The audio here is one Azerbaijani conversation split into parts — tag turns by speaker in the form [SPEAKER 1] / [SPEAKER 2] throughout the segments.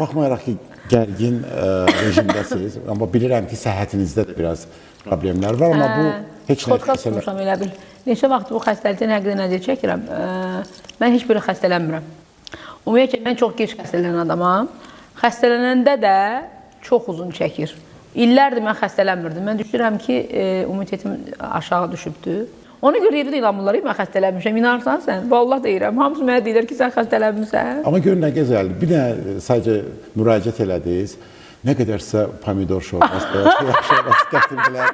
[SPEAKER 1] Baxmayaraq ki, gərgin rejimdəsiniz, amma bilirəm ki, səhhətinizdə də biraz problemlər var, amma bu heç nə
[SPEAKER 2] Podcast konuşam elə bil. Neçə vaxt bu xəstəlikdən həqiqətən əziyyət çəkirəm. Mən heç biri xəstələnmirəm. Ümumiyyətlə, mən çox gec xəstələnən adamam. Xəstələnəndə də çox uzun çəkir. İllərdir mən xəstələnmirdim. Mən düşünürəm ki, immunitetim aşağı düşübdür. Ona görə evdə inanmırlar ki, mən xəstələnmişəm. İnanırsan sən? Vallahi deyirəm. Hamısı mənə deyirlər ki, sən xəstələnmirsən.
[SPEAKER 1] Amma görün nə gözəldir. Bir də sadəcə müraciət elədiniz. Nə qədərsə pomidor şorbası, yaxşı şorbası gətirdilər.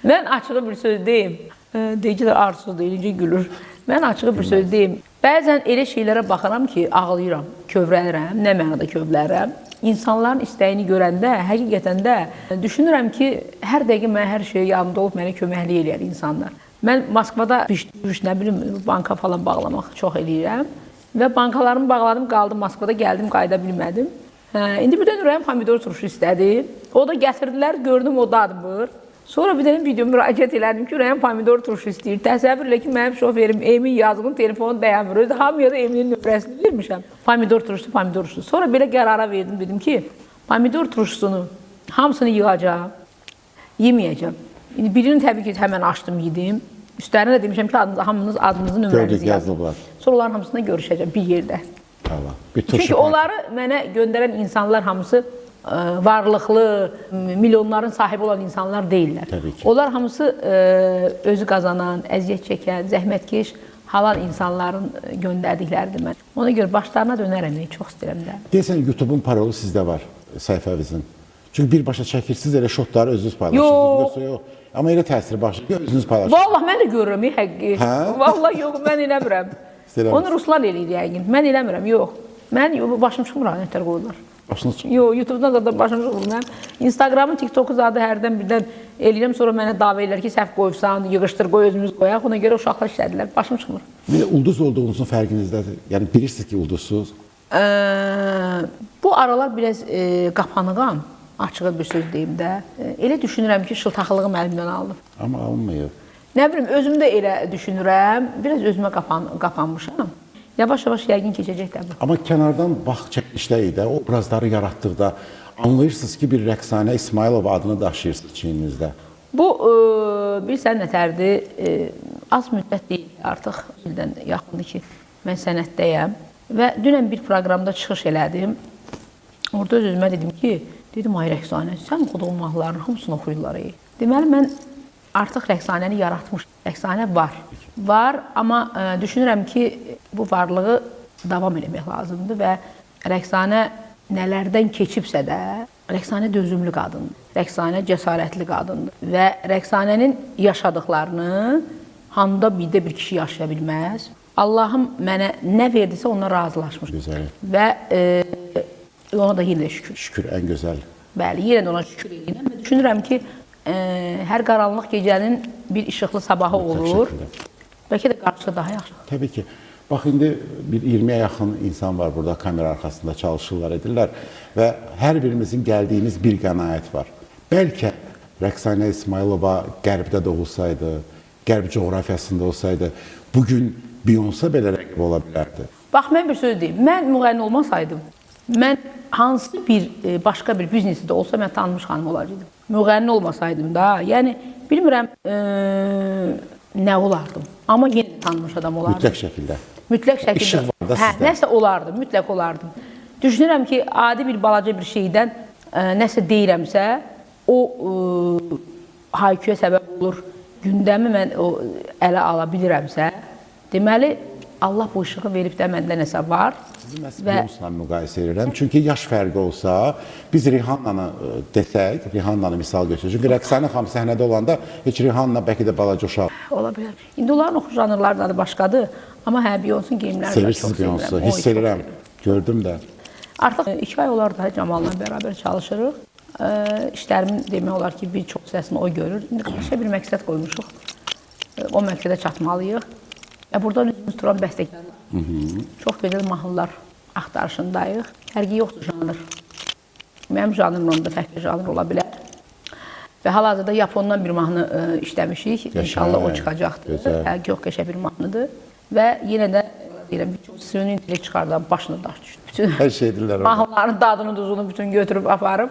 [SPEAKER 2] Mən açığı bir söz deyim. Deyicilər arsız deyilince gülür. Mən açığı bir söz deyim. Bəzən elə şeylərə baxıram ki, ağlayıram, kövrəlirəm, nə mənada kövrəlirəm. İnsanların istəyini görəndə, həqiqətən də düşünürəm ki, hər dəqiqə mən hər şeyə yanımda olub mənə köməklik eləyər insanlar. Mən Moskvada nə bilim, banka falan bağlamaq çox eləyirəm. Və bankalarımı bağladım, qaldım Moskvada, gəldim, qayıda bilmədim. İndi birdən ürəyim pomidor turşu istədi. O da gətirdilər, gördüm o dadmır. Sonra bir dənə video müraciət elədim ki, ürəyim pomidor turşu istəyir. Təsəvvür elə ki, mənim şoferim Emin yazığın telefonu bəyənmir. Özü hamıya da Eminin nömrəsini vermişəm. Pomidor turşusu, pomidor turşusu. Sonra belə qərara verdim, dedim ki, pomidor turşusunu hamısını yığacağım, yeməyəcəm. İndi birini təbii ki, həmən açdım, yedim. Üstlərinə də demişəm ki, hamınız adınızı, nömrənizi yazın. Sonra onların hamısına görüşəcəm bir yerdə. Çünki onları mənə göndərən insanlar hamısı varlıqlı, milyonların sahibi olan insanlar deyirlər. Onlar hamısı özü qazanan, əziyyət çəkən, zəhmətkeş, halal insanların göndərdikləridir mən. Ona görə başlarına dönərəm, çox istəyirəm də.
[SPEAKER 1] Deyəsən, YouTube-un parolu sizdə var, səhifəvizin. Çünki birbaşa çəkirsiniz, elə şotları özünüz paylaşırsınız. Yox. Amma elə təsiri başlayır ki, özünüz paylaşırsınız.
[SPEAKER 2] Vallahi mən də görürəm, həqiqi. Vallahi yox, mən eləmirəm. Onu ruslar eləyir yəqin. Mən eləmirəm, yox. Mən başım çıxmır, nətər qoyurlar.
[SPEAKER 1] Başınız çıxmır?
[SPEAKER 2] Yox, YouTube-dan zaten başım çıxmır. Mən Instagramın, TikTok-u zaten hərdən birdən eləyirəm, sonra mənə davet edirlər ki, səhv qoyursan, yığışdır, qoy, özümüz qoyaq. Ona görə uşaqlar işlədilər, başım çıxmır.
[SPEAKER 1] Bir də ulduz olduğunuzun fərqinizdədir. Yəni, bilirsiniz ki, ulduzsuz.
[SPEAKER 2] Bu aralar biraz qapanığam, açığı bir söz deyim də. Elə düşünürəm ki, şıltaqlığım əlimdən aldım.
[SPEAKER 1] Amma alınmayıb.
[SPEAKER 2] Nə bilim, özümü də elə düşünürəm, biraz özümə qapanmışam. Yavaş-yavaş yəqin keçəcək də bu.
[SPEAKER 1] Amma kənardan bax çəkilişdə o obrazları yaratdıqda anlayırsınız ki, bir Rəqsanə İsmailova adını daşıyırsınız çiyninizdə.
[SPEAKER 2] Bu, bilsən nətərdir, az müddət deyil, artıq ildən yaxındır ki, mən sənətdəyəm. Və dünən bir proqramda çıxış elədim. Orada öz-özümə dedim ki, ay Rəqsanə, sən oxuduğun mahnıların hamısını oxuyurlar. Deməli, mən artıq Rəqsanəni yaratmışam. Rəqsanə var. Var, amma düşünürəm ki, bu varlığı davam eləmək lazımdır və Rəqsanə nələrdən keçibsə də, Rəqsanə dözümlü qadındır. Rəqsanə cəsarətli qadındır və Rəqsanənin yaşadıqlarını handa birdə bir kişi yaşaya bilməz. Allahım mənə nə verdisə onunla razılaşmış.
[SPEAKER 1] Gözəl.
[SPEAKER 2] Və ona da yenə də şükür.
[SPEAKER 1] Şükür, ən gözəl.
[SPEAKER 2] Bəli, yenə də ona şükür edirəm və düşünürəm ki, hər qaranlıq gecənin bir işıqlı sabahı olur. Bəlkə də qarşıda daha yaxşı.
[SPEAKER 1] Təbii ki. Bax, indi bir 20-yə yaxın insan var burada, kamera arxasında çalışırlar, edirlər və hər birimizin gəldiyimiz bir qənaət var. Bəlkə Rəqsanə İsmailova qərbdə doğulsaydı, qərb coğrafiyasında olsaydı, bugün Beyoncé belə rəqib ola bilərdi.
[SPEAKER 2] Bax, mən bir söz deyim, mən müğənni olmasaydım, mən hansı bir başqa bir biznesdə olsa mən tanınmış xanım olacaqdım. Müğənni olmasaydım da, yəni bilmirəm nə olardım, amma yenə tanınmış adam olardım.
[SPEAKER 1] Mütləq şəkildə.
[SPEAKER 2] Mütləq şəkildə.
[SPEAKER 1] İşıq var da sizdə.
[SPEAKER 2] Nəsə olardım, mütləq olardım. Düşünürəm ki, adi bir balaca bir şeydən nəsə deyirəmsə, o hayküyə səbəb olur, gündəmi mən ələ ala bilirəmsə, deməli, Allah bu işığı verib də məndə nəsə var.
[SPEAKER 1] Məhz Beyoncé-la müqayisə edirəm. Çünki yaş fərqi olsa, biz Rihanna'nı desək, Rihanna'nı misal götürək. Çünki Rəqsanə xanım səhnədə olanda heç Rihanna bəlkə də balaca uşaq.
[SPEAKER 2] Ola bilər. İndi onların oxu janrları da başqadır. Amma Beyoncé geyimləri də çox sevirəm.
[SPEAKER 1] Sevirsiniz Beyoncé, hiss edirəm, gördüm də.
[SPEAKER 2] Artıq 2 ay olar da Cəmal'la bərabər çalışırıq. İşlərimin demək olar ki, bir çox hissəsini o görür. İndi qarşıya bir məqsəd qoymuşuq. O məqsədə çatmalıyıq. Buradan üzümüz turan bəstəkarlar. Çox gözəl mahnılar axtarışındayıq. Fərqi yoxdur janr. Mənim janrımda da fərqli janr ola bilər. Və hal-hazırda Yapondan bir mahnı işləmişik. İnşallah o çıxacaqdır. Çox qəşəng bir mahnıdır. Və yenə də deyirəm. Bir çox süni intellekt çıxardan başına daş düşdü. Bütün
[SPEAKER 1] Hər şey edirlər orada.
[SPEAKER 2] mahnıların dadını, duzunu bütün götürüb aparıb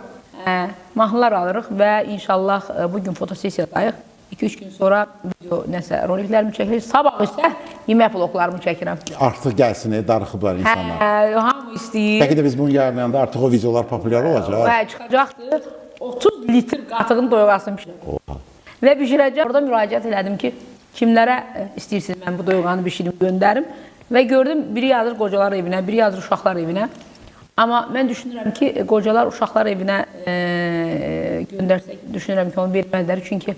[SPEAKER 2] mahnılar alırıq və inşallah bu gün fotosessiyadayıq. 2-3 gün sonra video nəsə roliklərimi çəkirik. Sabah isə yemək vloglarımı çəkirəm.
[SPEAKER 1] Artıq gəlsin, darıxıblar insanlar.
[SPEAKER 2] Hamı istəyir.
[SPEAKER 1] Bəlkə də biz bunu yayınlayanda artıq o videolar populyar olacaq.
[SPEAKER 2] Çıxacaqdır. 30 litr qatığın doyğasını bişirəcəm. Və bişirəcəm. Orada müraciət elədim ki, kimlərə istəyirsiniz mən bu doyğanı bişirim, göndərim. Və gördüm, biri yazır qocalar evinə, biri yazır uşaqlar evinə. Amma mən düşünürəm ki, qocalar uşaqlar evinə göndərsək, düşünürəm ki, onu verməzlər. Çünki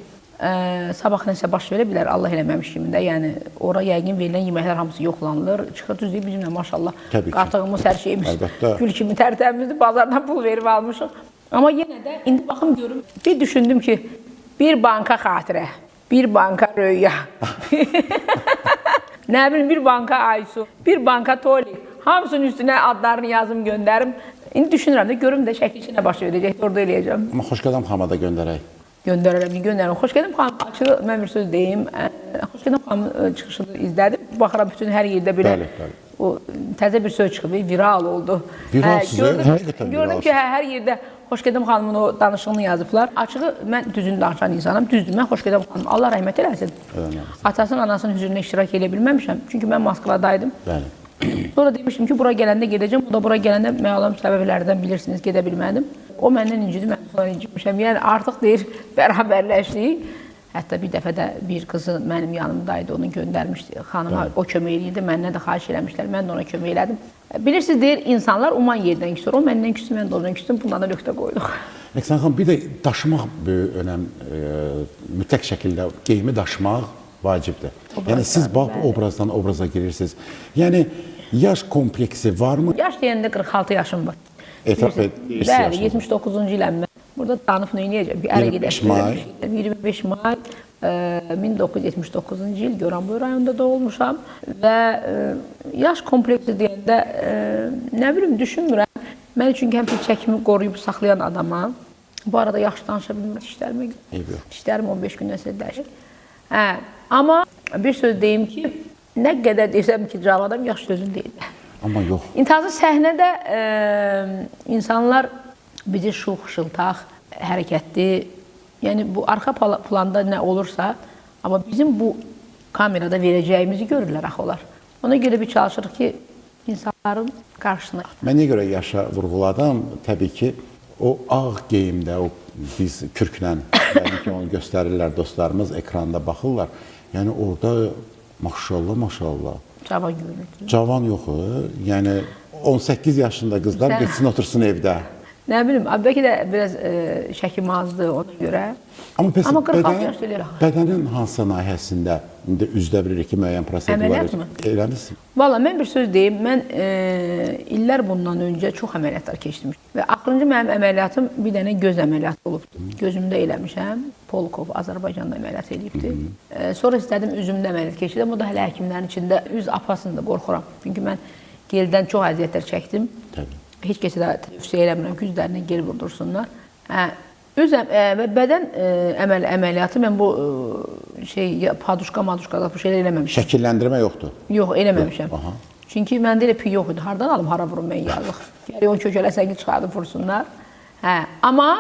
[SPEAKER 2] sabah nəsə baş verə bilər, Allah eləməmiş kimi də. Yəni, ora yəqin verilən yeməklər hamısı yoxlanılır. Çıxır düzdür, bizimlə maşallah qatığımız, hər şeyimiz gül kimi tərtəmizdir. Bazardan pul verib almışıq. Amma yenə də indi baxım görüm, bir düşündüm ki, bir banka xatirə, bir banka röya, nə bilim, bir banka Aysu, bir banka Tolik, hamısının üstünə adlarını yazım, göndərim. İndi düşünürəm də, görüm də şəkil nə baş verəcək, orada eləyəcəm.
[SPEAKER 1] Amma Xoşqədəm xanıma da göndərək.
[SPEAKER 2] Göndərərəm. Xoşqədəm xanım, açığı mən bir söz deyim, Xoşqədəm xanımın çıxışını izlədim, baxıram bütün hər yerdə belə o təzə bir söz çıxıb, viral oldu.
[SPEAKER 1] Viral sizə?
[SPEAKER 2] Gördüm ki, hər yerdə Xoşqədəm xanımın o danışığını yazıblar. Açığı mən düzünü danışan insanım, düzdür, mən Xoşqədəm xanım, Allah rəhmət eləsin. Atasının, anasının hüzrünə iştirak edə bilməmişəm, çünki mən Moskvadaydım. Sonra demişdim ki, bura gələndə gedəcəm, o da bura gələndə məlum səbəblərdən bilirsiniz, gedə bilmədim. O məndən incidi, mən sonra incimişəm. Yəni, artıq deyir, bərabərləşdik. Hətta bir dəfə də bir qızı mənim yanımdaydı, onu göndərmişdi. Xanıma o kömək eləyirdi, məndən də xahiş eləmişlər, mən də ona kömək elədim. Bilirsiniz, deyir, insanlar uman yerdən küsür, o məndən küsür, mən də ondan küsür, bundan da nöqtə qoyduq.
[SPEAKER 1] Rəqsan xanım, bir də daşımaq böyük önəm, mütləq şəkildə geyimi daşımaq vacibdir. Yəni, siz bax, obrazdan obraza girirsiniz. Yəni, yaş kompleksi varmı?
[SPEAKER 2] Yaş deyəndə 46 yaşım var.
[SPEAKER 1] Etiraf edirsiniz
[SPEAKER 2] yaşım. Bəli, 79-cu iləm mən. Burada danıb neynəyəcəm?
[SPEAKER 1] 25 may.
[SPEAKER 2] 25 may 1979-cu il Goranboy rayonunda doğulmuşam və yaş kompleksi deyəndə nə bilim düşünmürəm. Mən çünki həmişə çəkimi qoruyub saxlayan adamam. Bu arada yaxşı danışa bilmirəm işlərim 15 gündən sonra dəyişir. Amma bir söz deyim ki, nə qədər desəm ki, cavabım yaxşı sözün deyil.
[SPEAKER 1] Amma yox.
[SPEAKER 2] İntihazı səhnədə insanlar bizi şux, şıltaq, hərəkətli, yəni bu arxa planda nə olursa, amma bizim bu kamerada verəcəyimizi görürlər axı onlar. Ona görə bir çalışırıq ki, insanların qarşısına.
[SPEAKER 1] Mən niyə görə yaşa vurğuladım? Təbii ki, o ağ geyimdə, o biz kürklə, yəni ki, onu göstərirlər dostlarımız, ekranda baxırlar. Yəni orada maşallah, maşallah.
[SPEAKER 2] Cavan görünür.
[SPEAKER 1] Cavan yox, yəni 18 yaşında qızlar geçsin otursun evdə.
[SPEAKER 2] Nə bilim, bəlkə də biraz şəkim azdır ona görə.
[SPEAKER 1] Amma
[SPEAKER 2] pəs
[SPEAKER 1] bədənin hansı nahiyəsində indi üzdə bilirik ki, müəyyən prosedurlar eləmişsiniz?
[SPEAKER 2] Valla, mən bir söz deyim, mən illər bundan öncə çox əməliyyatlar keçdim. Və axırıncı mənim əməliyyatım bir dənə göz əməliyyatı olubdur. Gözümdə eləmişəm, Polkov Azərbaycanda əməliyyat edibdir. Sonra istədim üzümdə əməliyyat keçirdim, o da hələ həkimlərin içində üz apasında qorxuram. Çünki mən geldən çox əziyyətlər çəkdim. Heç kəsə də tövsiyə eləmirəm ki, üzlərindən gel vurdursunlar. Bədən əməliyyatı mən bu paduşka-maduşka bu şeylər eləməmişəm.
[SPEAKER 1] Şəkilləndirmə yoxdur?
[SPEAKER 2] Yox, eləməmişəm. Çünki məndə elə pi yox idi. Hardan alım, hara vurum mən yazıq. Gəri onu kökələsən ki, çıxardıb vursunlar. Amma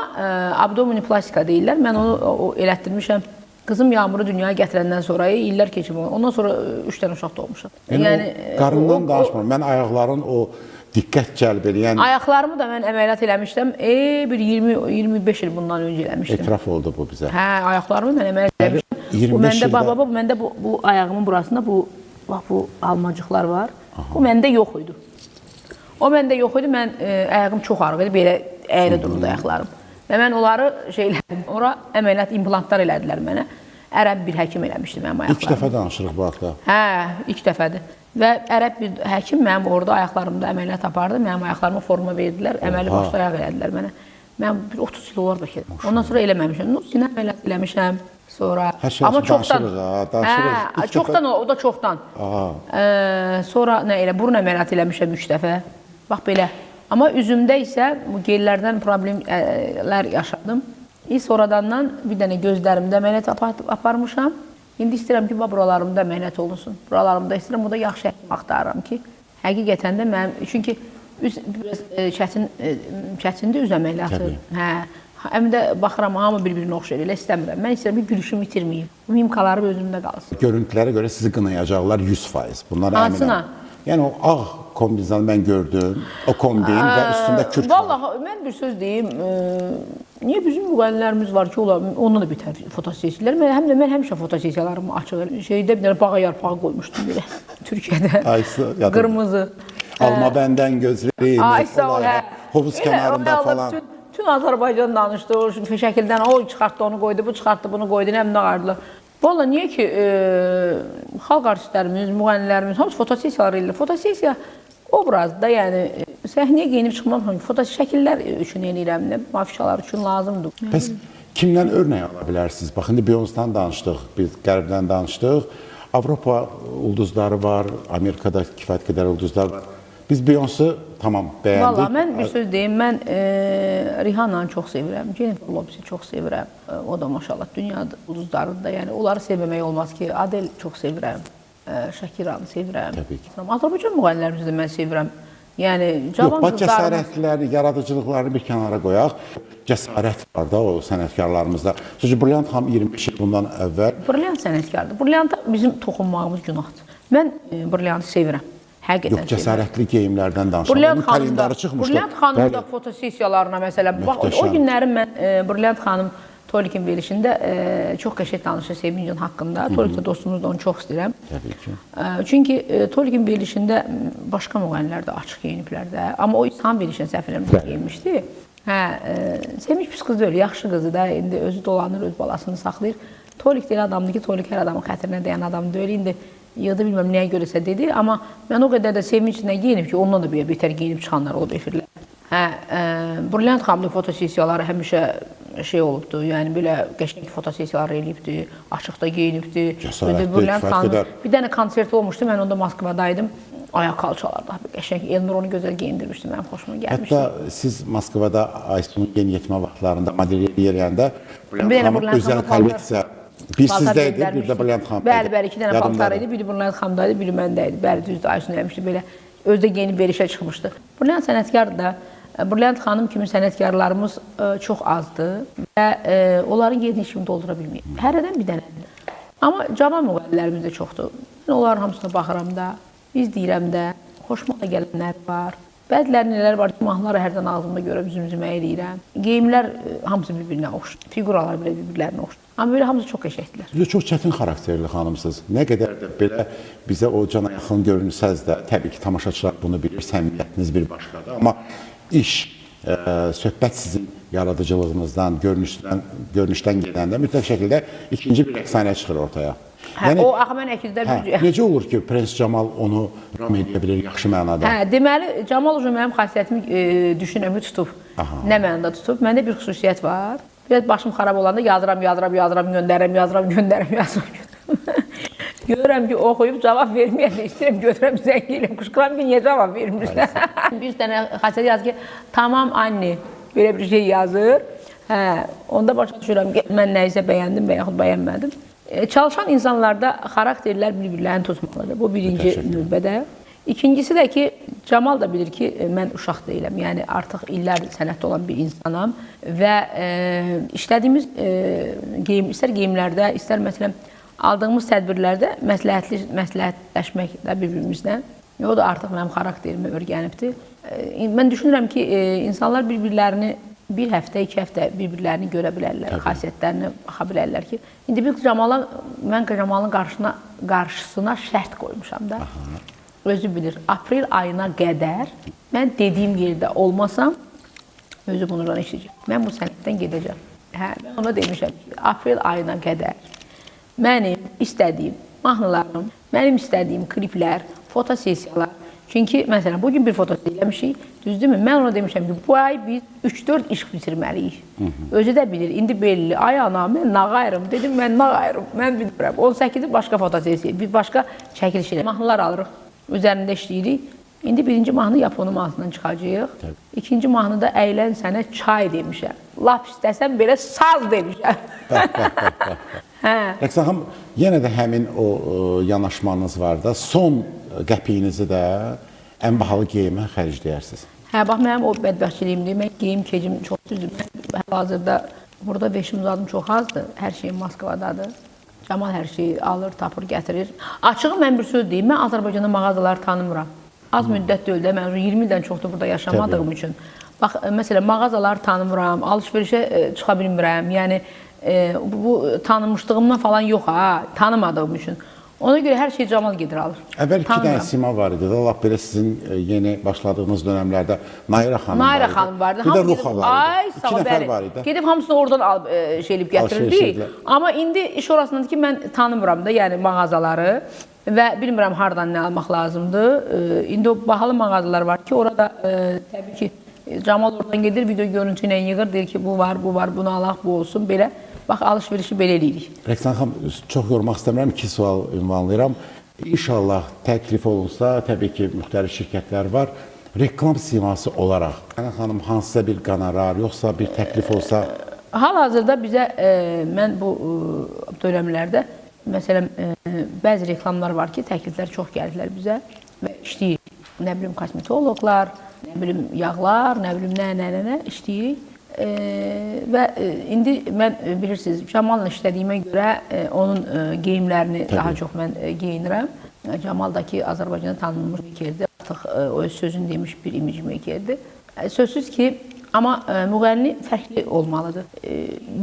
[SPEAKER 2] abdominoplastika deyirlər. Mən onu elətdirmişəm. Qızım Yağmuru dünyaya gətirəndən sonra illər keçib. Ondan sonra 3 dənə uşaq doğmuşam.
[SPEAKER 1] Yəni, qarından danışmıram. Mən ayaqların o diqqət cəlb edən...
[SPEAKER 2] Ayaqlarımı da mən əməliyyat eləmişdim. Bir 20-25 il bundan öncə eləmişdim.
[SPEAKER 1] Etiraf oldu bu bizə.
[SPEAKER 2] Ayaqlarımı mən əməliyyat eləmişdim. Bu məndə bu ayağımın burasında bu almacıqlar var. Bu məndə yox idi. O məndə yox idi. Mən ayağım çox ağrıq idi. Belə əyri dururdu ayaqlarım. Və mən onları elədim. Ora əməliyyat implantlar elədilər mənə. Ərəb bir həkim eləmişdi mənim ayaqlarımı.
[SPEAKER 1] İlk dəfə danışırıq bu haqda.
[SPEAKER 2] İlk dəfədir. Və ərəb bir həkim mənim orada ayaqlarımda əməliyyat apardı. Mənim ayaqlarıma forma verdilər. Əməli başda ayaq elədilər mənə. Mən bir 30 il olar bəlkə. Ondan sonra eləməmişəm. Sinə əməliyyat eləmişəm. Sonra...
[SPEAKER 1] Amma çoxdan.
[SPEAKER 2] Çoxdan o da çoxdan. Sonra nə elə, burun əməliyyat eləmişəm 3 dəfə. Bax belə. Amma üzümdə isə bu gellərdən problemlər yaşadım. Sonradan bir dənə gözlərimdə əməliyyat aparmışam. İndi istəyirəm ki, buralarımda əməliyyat olunsun. Buralarımda istəyirəm, o da yaxşı həkim axtarıram ki, həqiqətən də mənim, çünki biraz çətindir üz əməliyyatı. Hə, həm də baxıram, hamı bir-birinə oxşayır, elə istəmirəm. Mən istəyirəm ki, gülüşümü itirməyim. Mimkalarım özümdə qalsın.
[SPEAKER 1] Görüntülərə görə sizi qınayacaqlar 100%. Bunlara
[SPEAKER 2] Hansına?
[SPEAKER 1] əminəm. Yəni o ağ kombinizanı mən gördüm, o kombin və üstündə kürk var.
[SPEAKER 2] Vallahi mən bir söz deyim, niyə bizim müğənnilərimiz var ki, onunla da bitər fotosessiyalar. Mən həmişə fotosessiyalarımı açıq, şeydə bir dənə bağa yarpağı qoymuşdum belə Türkiyədə. Qırmızı.
[SPEAKER 1] Alma bəndən gözləyim. Hovuz kənarında falan.
[SPEAKER 2] Bütün Azərbaycan danışdı, o şəkildən o çıxartdı, onu qoydu, bu çıxartdı, bunu qoydu, nə qardılar. Valla niyə ki, xalq artistlərimiz, müğənnilərimiz, hamısı fotosessiyalar edirlər. Fotosessiya obrazda, yəni səhnəyə geyinib çıxmam, şəkillər üçün eləyirəm, afişalar üçün lazımdır.
[SPEAKER 1] Bəs kimdən örnək ala bilərsiniz? Bax, indi Beyoncé-dan danışdıq, biz Qərbdən danışdıq. Avropa ulduzları var, Amerikada kifayət qədər ulduzlar var. Biz Beyoncé tamam bəyəndik.
[SPEAKER 2] Valla mən bir söz deyim, mən Rihanna'nı çox sevirəm, Jennifer Lopez'i çox sevirəm. O da maşallah dünyada ulduzlarında, yəni onları sevməmək olmaz ki. Adele çox sevirəm, Shakiranı sevirəm.
[SPEAKER 1] Təbii ki.
[SPEAKER 2] Azərbaycan müğənnilərimizi də mən sevirəm. Yəni cavan
[SPEAKER 1] qızlarımız... Cəsarətliləri, yaradıcılıqlarını bir kənara qoyaq. Cəsarət var da o sənətkarlarımızda. Sözcü Brilliant xanım 25 il bundan əvvəl.
[SPEAKER 2] Brilliant sənətkardır. Brillianta bizim toxunmağımız günahdır. Mən Brilliantı sevirəm.
[SPEAKER 1] Yox, cəsarətli geyimlərdən danışalım. Onun kalendarı çıxmışdı.
[SPEAKER 2] Brilliant xanım da fotosessiyalarına məsələ. O günlərim mən Brilliant xanım Tolikin verilişində çox qəşəng danışır Sevincin haqqında. Tolik də dostumuz da onu çox istəyirəm.
[SPEAKER 1] Təbii ki.
[SPEAKER 2] Çünki Tolikin verilişində başqa müğənnilər də açıq geyiniblər də. Amma o İslam verilişində səhv eləmirəm geyinmişdi. Sevinç pis qız deyil, yaxşı qızı da. İndi özü dolanır, öz balasını saxlayır. Tolik deyil adamdır ki, Tolik hər adamın xətrinə dəyən adam deyil. İndi yığdı bilməm nəyə görəsə dedi, amma mən o qədər də sevinçlə geyinib ki, ondan da betər geyinib çıxanlar olub efirlər. Brilliant xanımın fotosessiyaları həmişə şey olubdu, yəni belə qəşəng fotosessiyalar eləyibdi, açıqda geyinibdi. Brilliant xanım bir dənə konserti olmuşdu, mən onda Moskvadaydım. Ayaq qalçalarda qəşəng Elnur onu gözəl geyindirmişdi, mənim xoşuma gəlmişdi.
[SPEAKER 1] Hətta siz Moskvada Aysunun yeniyetmə vaxtlarında model eləyəndə Brilliant xanımın özəl kolleksiya bir sizdə idi, bir də Brilliant xanımda idi.
[SPEAKER 2] Bəli, iki dənə paltar idi, biri Brilliant xanımda idi, biri məndə idi. Bəli, düzdür, Aysun eləmişdi belə. Özdə geyinib verişə çıxmışdı. Brilliant sənətkardır da. Brilliant xanım kimi sənətkarlarımız çox azdır və onların yerini heç kim doldura bilməyir. Hərədən bir dənədir. Amma cavan müğənnilərimiz də çoxdur. Mən onların hamısına baxıram da, izləyirəm də, xoşuma da gələnlər var. Bəzilərinin nələr var ki, mahnıları hərdən ağzımda görə zümzümə eləyirəm. Geyimlər hamısı bir-birinə oxşur. Figuralar belə bir-birlərinə oxşur. Amma belə hamısı çox qəşəngdirlər.
[SPEAKER 1] Siz çox çətin xarakterli xanımsınız. Nə qədər də belə bizə o cana yaxın görünsəz də, təbii ki, tamaşaçılar bunu bilir, səmimiyyətiniz bir başqadır. Amma iş, söhbət sizin yaradıcılığınızdan, görünüşdən gedəndə mütləq şəkildə ikinci bir əfsanə çıxır ortaya.
[SPEAKER 2] O axı mən əkizdə
[SPEAKER 1] necə olur ki, Prens Camal onu ram edə bilir yaxşı mənada?
[SPEAKER 2] Deməli, Camal üçün mənim xasiyyətimi düşünürəm ki, tutub. Nə mənada tutub? Məndə bir xüsusiyyət var. Biraz başım xarab olanda yazıram, göndərəm. Görürəm ki, oxuyub cavab verməyəndə istəyirəm, götürəm, zəng eləyəm, qışqıram ki, niyə cavab vermirsən? Bir dənə xasiyyət yazır ki, tamam anne, belə bir şey yazır. Onda başa düşürəm ki, mən nəyisə bəyəndim və yaxud bəyənmədim. Çalışan insanlarda xarakterlər bir-birlərini tutmalıdır. Bu birinci növbədə. İkincisi də ki, Camal da bilir ki, mən uşaq deyiləm. Yəni, artıq illərdir sənətdə olan bir insanam və işlədiyimiz istər geyimlərdə, istər məsələn, aldığımız tədbirlərdə məsləhətləşmək də bir-birimizlə. O da artıq mənim xarakterimi örgənibdir. Mən düşünürəm ki, insanlar bir-birlərini bir həftə, 2 həftə bir-birlərini görə bilərlər, xasiyyətlərini baxa bilərlər ki, indi bir mən Camalın qarşısına şərt qoymuşam da. Özü bilir, aprel ayına qədər mən dediyim yerdə olmasam, özü bundan eşitəcəm. Mən bu sənətdən gedəcəm. Mən ona demişəm ki, aprel ayına qədər mənim istədiyim mahnılarım, mənim istədiyim kliplər, fotosessiyalar. Çünki, məsələn, bugün bir fotosessiya eləmişik, düzdürmü? Mən ona demişəm ki, bu ay biz 3-4 iş bitirməliyik. Özü də bilir, indi belli. Ay ana, mən nağayırım. Dedim, mən nağayırım, mən bilmirəm. 18-i başqa fotosessiya, bir başqa çəkiliş elə. Mahnılar alırıq, üzərində işləyirik. İndi birinci mahnı Yaponu mahnısından çıxacağıq. İkinci mahnıda əylən sənə çay demişəm. Lap istəsəm belə saz demişəm. Hə.
[SPEAKER 1] Rəqsan xanım, yenə də həmin o yanaşmanız var da, son qəpiyinizi də ən bahalı geyimə xərcləyərsiniz.
[SPEAKER 2] Hə, bax, mənim o bədbəxtçiliyimdir. Mən geyim, kecim çox düzdür. Mən hazırda burada beşim zadım çox azdır. Hər şeyim Moskvadadır. Camal hər şeyi alır, tapır, gətirir. Açığı mən bir söz deyim, mən Azərbaycanda mağazaları tanımıram. Az müddət deyil də, mən 20 ildən çoxdur burada yaşamadığım üçün. Bax, məsələn, mağazaları tanımıram, alış-verişə çıxa bilmirəm. Yəni, bu tanımışlığımdan falan yox, ha, tanımadığım üçün. Ona görə hər şey Camal gedir alır.
[SPEAKER 1] Əvvəl 2 dənə sima var idi. Allah belə sizin yeni başladığınız dövrlərdə Nayra xanım vardı.
[SPEAKER 2] Bir
[SPEAKER 1] də Ruxa var idi.
[SPEAKER 2] Ay, sağ ol, bəli. Gedib hamısını oradan şeylib gətirirdik. Amma indi iş orasındadır ki, mən tanımıram da, yəni mağazaları və bilmirəm hardan nə almaq lazımdır. İndi o bahalı mağazalar var ki, orada təbii ki, Camal oradan gedir, video görüntü ilə yığır, deyir ki, bu var, bunu alaq, bu olsun, belə. Bax, alış-verişi belə eləyirik.
[SPEAKER 1] Rəqsan xanım, çox yormaq istəmirəm, 2 sual ünvanlayıram. İnşallah təklif olunsa, təbii ki, müxtəlif şirkətlər var. Reklam siması olaraq, Rəqsan xanım, hansısa bir qonorar, yoxsa bir təklif olsa?
[SPEAKER 2] Hal-hazırda bizə, mən bu dönəmlərdə, məsələn, bəzi reklamlar var ki, təkliflər çox gəlirlər bizə və işləyirik. Nə bilim, kosmetologlar, nə bilim, yağlar, nə bilim, nə işləyirik. Və indi mən bilirsiniz, Camal'la işlədiyimə görə onun geyimlərini daha çox mən geyinirəm. Camal da ki, Azərbaycanda tanınmış mekerdir, artıq o öz sözünü demiş bir imici mekerdir. Sözsüz ki, amma müğənni fərqli olmalıdır.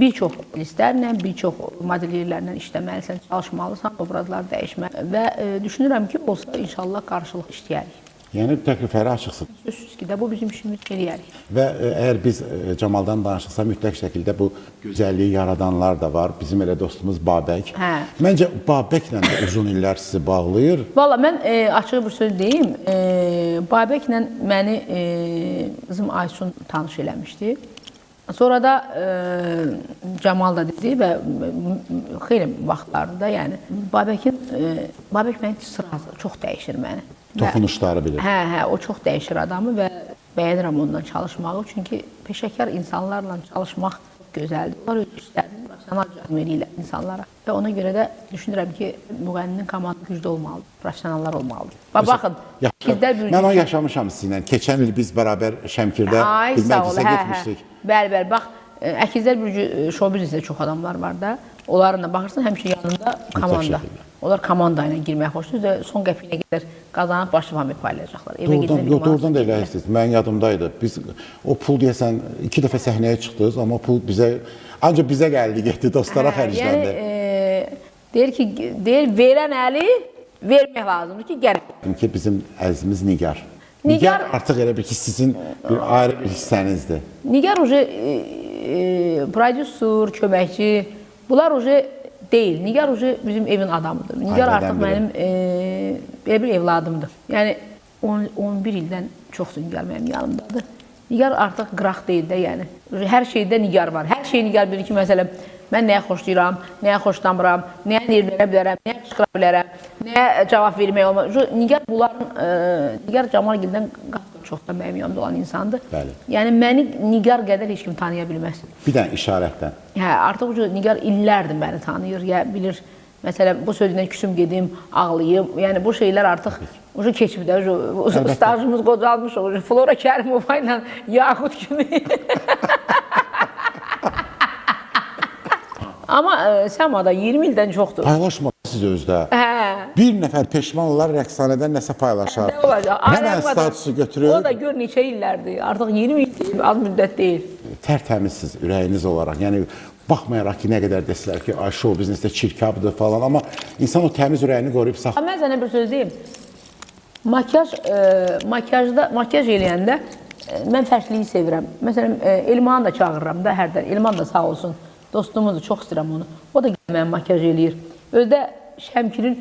[SPEAKER 2] Bir çox listlərlə, bir çox modellerlərlə işləməlisən, çalışmalısan, obrazlar dəyişməli və düşünürəm ki, olsa inşallah qarşılıq işləyərik.
[SPEAKER 1] Yəni təklifləri açıqsın.
[SPEAKER 2] Sözsüz ki də bu bizim işimiz eləyərik.
[SPEAKER 1] Və əgər biz Camaldan danışırsa, mütləq şəkildə bu gözəlliyi yaradanlar da var. Bizim elə dostumuz Babək.
[SPEAKER 2] Hə.
[SPEAKER 1] Məncə Babəklə də uzun illər sizi bağlayır.
[SPEAKER 2] Valla mən açıq bir söz deyim. Babəklə məni qızım Aysun tanış eləmişdi. Sonra da Camal da dedi və xeyli vaxtlarında, yəni Babək mənim sırası çox dəyişir məni.
[SPEAKER 1] Toxunuşları bilir.
[SPEAKER 2] Hə, o çox dəyişir adamı və bəyənirəm ondan çalışmağı. Çünki peşəkar insanlarla çalışmaq gözəldir. Onlar öz işlərini professional cəhd edirlər insanlara. Və ona görə də düşünürəm ki, müğənninin komandı güclü olmalıdır, professionallar olmalıdır. Baxın,
[SPEAKER 1] mən onu yaşamışam sizinlə. Keçən il biz bərabər Şəmkirdə xidmətinizə getmişdik.
[SPEAKER 2] Bəli, bax, Əkizlər Bürcü şou-biznesdə çox adamlar var da. Onlarla baxırsan, həmişə yanında komanda. Onlar komanda ilə girməyə xoşdur. Son qəpiyinə qədər qazanıb başlı famil paylayacaqlar.
[SPEAKER 1] Doğrudan da elə istəyir. Mənim yadımdaydı. Biz o pul deyəsən 2 dəfə səhnəyə çıxdınız, amma pul ancaq bizə gəldi, getdi, dostlara xərcləndi.
[SPEAKER 2] Deyir, verən əli vermək lazımdır ki, gəlib.
[SPEAKER 1] Ki, bizim əzimiz Nigar. Nigar artıq elə bir ki, sizin bir ayrı bir hissənizdir.
[SPEAKER 2] Nigar prodüser, köməkçi, bunlar deyil. Nigar bizim evin adamıdır. Nigar artıq mənim belə bir evladımdır. Yəni 11 ildən çoxdur Nigar mənim yanımdadır. Nigar artıq qıraq deyil də, yəni. Hər şeydə Nigar var. Hər şey Nigar bilir ki, məsələn, mən nəyə xoşlayıram, nəyə xoşlamıram, nəyə nirlənə bilərəm, nəyə qışqıra bilərəm, nəyə cavab vermək olmaz. Nigar Camalgildən çox da mənim yanımda olan insandır.
[SPEAKER 1] Bəli.
[SPEAKER 2] Yəni, məni Nigar qədər heç kim tanıya bilməz.
[SPEAKER 1] Bir dənə işarətdən.
[SPEAKER 2] Hə, artıq Nigar illərdir məni tanıyır, bilir. Məsələn, bu sözündən küsüm gedim, ağlayım. Yəni, bu şeylər artıq keçib də, stajımız qocalmış, Flora Kərimova ilə Yaxud kimi. Amma Səmada 20 ildən çoxdur.
[SPEAKER 1] Paylaşmadınız özdə. Bir nəfər peşman olar, rəqsanədən nəsə paylaşar.
[SPEAKER 2] Nə olacaq?
[SPEAKER 1] Həmən statusu götürür.
[SPEAKER 2] O da gör neçə illərdir. Artıq 20 il az müddət deyil.
[SPEAKER 1] Tərtəmizsiz ürəyiniz olaraq. Yəni, baxmayaraq ki, nə qədər desilər ki, show biznesdə çirkabdır falan. Amma insan o təmiz ürəyini qoruyub saxlayır.
[SPEAKER 2] Mən sənə bir söz deyim. Makyaj eləyəndə mən fərqliyi sevirəm. Məsələn, Elmanı da çağırıram da hərdən. Elman da sağ olsun. Dostumuzdur, çox istəyirəm onu. O da mənə makyaj eləyir. Özdə Şəmkirin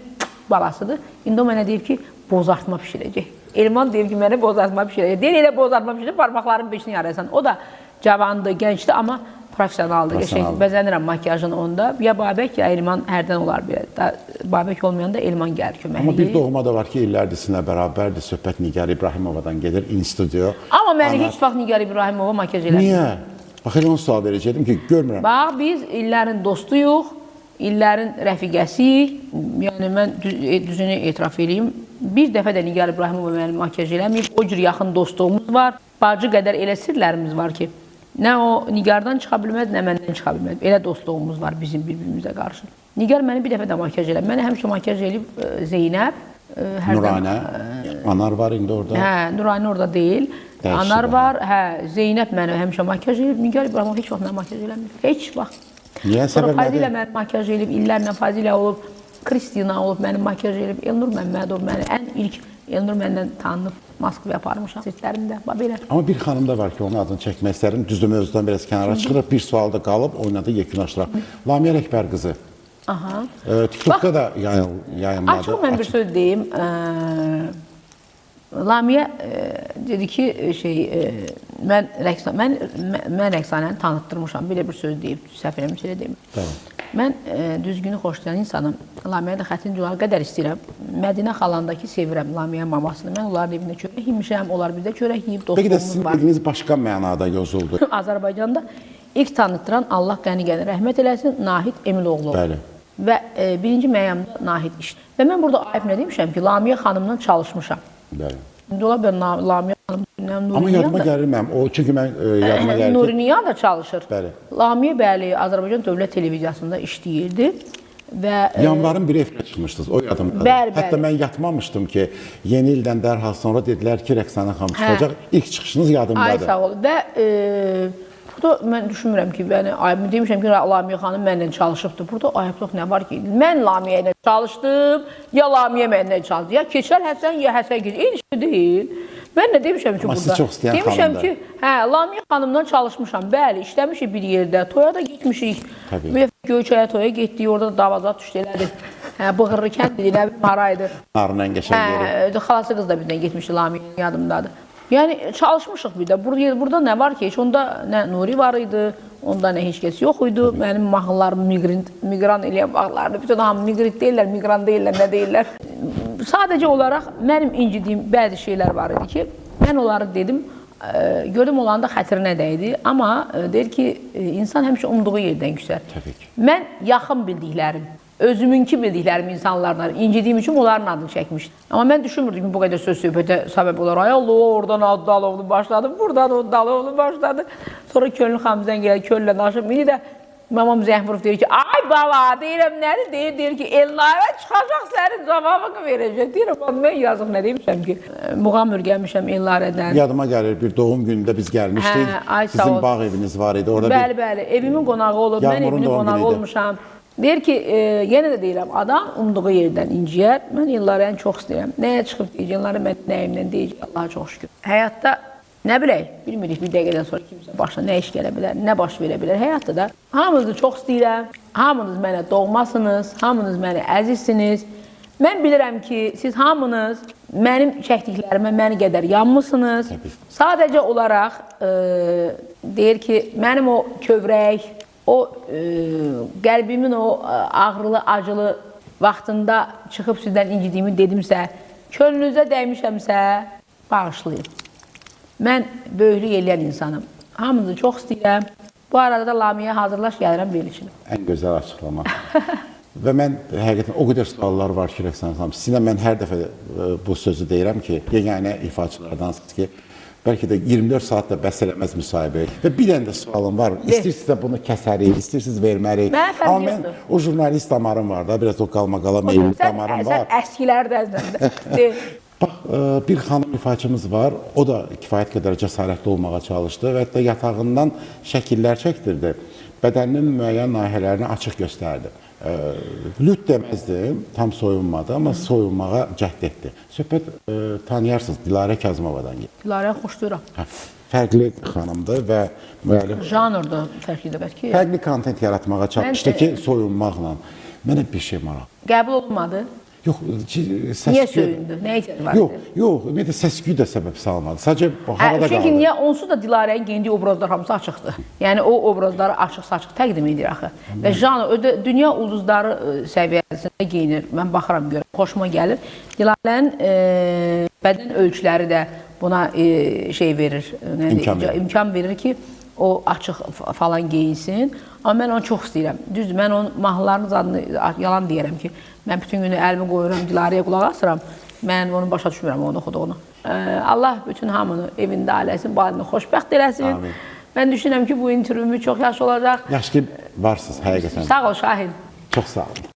[SPEAKER 2] balasıdır. İndi o mənə deyib ki, bozartma pişirəcək. Elman deyib ki, mənə bozartma pişirəcək. Deyil, elə bozartma pişirəcək, parmaqların beşini yaraysan. O da cavandır, gəncdir, amma professionaldır. Bəzənirəm makyajın onda. Ya Babək, ya Elman hərdən olar belə. Babək olmayanda Elman gəlir kömək edir.
[SPEAKER 1] Amma bir doğma da var ki, illərdir sizinlə bərabərdir. Söhbət Nigar İbrahimovadan gedir, in-studio.
[SPEAKER 2] Amma məni heç vaxt Nigar İbrahimova makyaj eləmir.
[SPEAKER 1] Niyə? Bax, elə onu sual verəcəkdim ki, görmürəm.
[SPEAKER 2] Bax, biz illərin dostuyuq. illərin rəfiqəsiyik. Yəni mən düzünü etiraf edeyim. Bir dəfə də Nigar İbrahimova mənim makyaj eləməyib. O cür yaxın dostluğumuz var. Bacı qədər elə sirlərimiz var ki, nə o Nigardan çıxa bilməz, nə məndən çıxa bilməz. Elə dostluğumuz var bizim bir-birimizə qarşı. Nigar məni bir dəfə də makyaj eləb. Mənə həmişə makyaj eləyib Zeynəb.
[SPEAKER 1] Nuranə, Anar var indi orada.
[SPEAKER 2] Hə, Nuranə orada deyil. Anar var. Hə, Zeynəb mənə həmişə makyaj eləyib. Nigar İbrahimov heç vaxt mənə makyaj eləmir. Heç vaxt.
[SPEAKER 1] Niyə səbəb nədir?
[SPEAKER 2] Fazilə mənim makyaj eləyib, illərlə Fazilə olub, Kristina olub, mənim makyaj eləyib, Elnur Məmmədov məni ən ilk Elnur məndən tanınıb Moskvaya aparmışam sirtlərimdə. Belə.
[SPEAKER 1] Amma bir xanım da var ki, onun adını çəkmək istərim. Düzdür, mövzudan biraz kənara çıxırıq. Bir sual da qalıb, oynadı, yekunlaşdıraq. Lamiyə Rəkbər qızı.
[SPEAKER 2] Aha.
[SPEAKER 1] TikTokda da yayınladı.
[SPEAKER 2] Açıq mən bir söz deyim. Lamiyə dedi ki, mən Rəqsanəni tanıtdırmışam. Belə bir söz deyib, səhv eləmiş elə deyim. Mən düzgünü xoşlayan insanım. Lamiyə də xətin cüvarı qədər istəyirəm. Mədinə xalandakı sevirəm Lamiyə mamasını. Mən onların evində çörək yemişəm, onlar bizdə çörək yeyib,
[SPEAKER 1] Peki də
[SPEAKER 2] dostluğumuz
[SPEAKER 1] sizin
[SPEAKER 2] var.
[SPEAKER 1] dediyiniz başqa mənada yozuldu.
[SPEAKER 2] Azərbaycanda ilk tanıtdıran Allah qəni-qəni rəhmət eləsin Nahid Emiloğlu.
[SPEAKER 1] Bəli.
[SPEAKER 2] Və birinci məyamda Nahid işdir. Və mən burada ayıb nə demişəm ki, Lamiyə xanımla çalışmışam.
[SPEAKER 1] Bəli.
[SPEAKER 2] İndi ola ben Lamiyə xanım,
[SPEAKER 1] Amma yadıma gəlir mənim. O çünki mən yadıma gəlir ki,
[SPEAKER 2] Nuriniyan da çalışır.
[SPEAKER 1] Bəli.
[SPEAKER 2] Lamiyə bəli Azərbaycan Dövlət Televiziyasında işləyirdi və
[SPEAKER 1] yanvarın bir efirə çıxmışdınız. O yadımdadır.
[SPEAKER 2] Bəli, bəli.
[SPEAKER 1] Hətta mən yatmamışdım ki, yeni ildən dərhal sonra dedilər ki, Rəqsanə xanım çıxacaq. İlk çıxışınız yadımdadır.
[SPEAKER 2] Ay sağ ol. Və burada mən düşünmürəm ki, yəni demişəm ki, Lamiyə xanım mənlə çalışıbdı. Burada ayıblıq nə var ki? Mən Lamiyə ilə çalışdım, ya Lamiyə mənlə çalışdı. Ya Keçər Həsən, ya Həsən Keçər. Eyni şey deyil. Mən nə demişəm ki,
[SPEAKER 1] Amma
[SPEAKER 2] burada?
[SPEAKER 1] sizi çox istəyən
[SPEAKER 2] Demişəm
[SPEAKER 1] xanımdır.
[SPEAKER 2] ki, hə, Lamiyə xanımla çalışmışam. Bəli, işləmişik bir yerdə. Toya da getmişik.
[SPEAKER 1] Təbii.
[SPEAKER 2] Bir Göyçaya toya getdik, orada da davazat düşdü elədi. Hə, Bığırlı kənd idi, nə bilim haraydı.
[SPEAKER 1] Narın ən qəşəng yeri.
[SPEAKER 2] Hə, xalası qız da bizdən getmişdi Lamiyə yadımdadır. Yəni çalışmışıq bir də. Burada nə var ki, heç onda nə Nuri var idi, onda nə heç kəs yox idi. Mənim mahnılarım miqran eləyən vaxtlarında bütün hamı miqrit deyirlər, miqran deyirlər, nə deyirlər. Sadəcə olaraq mənim incədiyim bəzi şeylər var idi ki, mən onları dedim, gördüm olanda xətrinə dəydi. Amma deyir ki, insan həmişə umduğu yerdən küsər.
[SPEAKER 1] Təbii ki.
[SPEAKER 2] Mən yaxın bildiklərim, özümünki bildiklərim insanlarla incədiyim üçün onların adını çəkmişdim. Amma mən düşünmürdüm ki, bu qədər söz söhbətə səbəb olar. Ay Allah, oradan Dalovlu başladı, buradan o Dalovlu başladı. Sonra Könül xanımdan gəlir, Könüllə danışıb. İndi də mamam zəng vurub deyir ki, ay baba, deyirəm nədir? Deyir ki, Elnarə çıxacaq sənin cavabını verəcək. Deyirəm, mən yazıq nə demişəm ki, muğam ürgənmişəm Elnarədən.
[SPEAKER 1] Yadıma gəlir, bir doğum günündə biz gəlmişdik. Sizin bağ eviniz var idi. Orada
[SPEAKER 2] Bəli, bəli, evimin qonağı olub, mən evinin qonağı olmuşam. Deyir ki, yenə də deyirəm, adam umduğu yerdən inciyər. Mən Elnarəni çox istəyirəm. Nəyə çıxıb deyəcək, Elnarə mən nəyimdən deyəcək, Allaha çox şükür. Həyatda nə bilək, bilmirik bir dəqiqədən sonra kimsə başına nə iş gələ bilər, nə baş verə bilər. Həyatda da hamınızı çox istəyirəm, hamınız mənə doğmasınız, hamınız mənə əzizsiniz. Mən bilirəm ki, siz hamınız mənim çəkdiklərimə məni qədər yanmısınız. Sadəcə olaraq deyir ki, mənim o kövrək, o qəlbimin o ağrılı, acılı vaxtında çıxıb sizdən incidiyimi dedimsə, könlünüzə dəymişəmsə, bağışlayın. Mən böyüklük eləyən insanım. Hamınızı çox istəyirəm. Bu arada da Lamiyə hazırlaş, gəlirəm verilişinə.
[SPEAKER 1] ən gözəl açıqlama. Və mən həqiqətən o qədər suallar var ki, Rəqsanə xanım, sizinlə mən hər dəfə bu sözü deyirəm ki, yeganə ifaçılardansınız ki, bəlkə də 24 saat da bəs eləməz müsahibəyə. Və bir dənə də sualım var. İstəyirsiniz də bunu kəsərik, istəyirsiniz vermərik. Amma mən o jurnalist damarım var da, biraz o qalmaqala meyilli damarım var.
[SPEAKER 2] Sən əskilərdənsən də.
[SPEAKER 1] Bax, bir xanım ifaçımız var. O da kifayət qədər cəsarətli olmağa çalışdı və hətta yatağından şəkillər çəkdirdi. Bədəninin müəyyən nahiyələrini açıq göstərdi. Lüt deməzdim, tam soyunmadı, amma soyunmağa cəhd etdi. Söhbət tanıyarsınız, Dilarə Kazımovadan gedir.
[SPEAKER 2] Dilarəni xoşlayıram.
[SPEAKER 1] Fərqli xanımdır və müəllif
[SPEAKER 2] Janrda fərqlidir bəlkə.
[SPEAKER 1] fərqli kontent yaratmağa çalışdı ki, soyunmaqla. Mənə bir şey maraq.
[SPEAKER 2] Qəbul olunmadı.
[SPEAKER 1] Yox,
[SPEAKER 2] Niyə söyündü? Nə ehtiyac var?
[SPEAKER 1] Yox, ümumiyyətlə səs-küy də səbəb salmadı. Sadəcə havada
[SPEAKER 2] Çünki
[SPEAKER 1] qaldı.
[SPEAKER 2] niyə onsuz da Dilarənin geyindiyi obrazlar hamısı açıqdır. Yəni o obrazları açıq-saçıq təqdim edir axı. Və janr dünya ulduzları səviyyəsində geyinir. Mən baxıram görürəm, xoşuma gəlir. Dilarənin bədən ölçüləri də buna şey verir, imkan verir ki, o açıq falan geyinsin. Amma mən onu çox istəyirəm. Düzdür, mən onun mahnılarının adını yalan deyərəm ki, mən bütün günü əlimi qoyuram, Dilarəyə qulaq asıram. Mən onu başa düşmürəm, onu oxuduğunu. Allah bütün hamını evində, ailəsini, balını xoşbəxt eləsin.
[SPEAKER 1] Amin.
[SPEAKER 2] Mən düşünürəm ki, bu intervyumuz çox yaxşı olacaq.
[SPEAKER 1] Yaxşı ki, varsınız həqiqətən.
[SPEAKER 2] Sağ ol Şahin.
[SPEAKER 1] Çox sağ olun.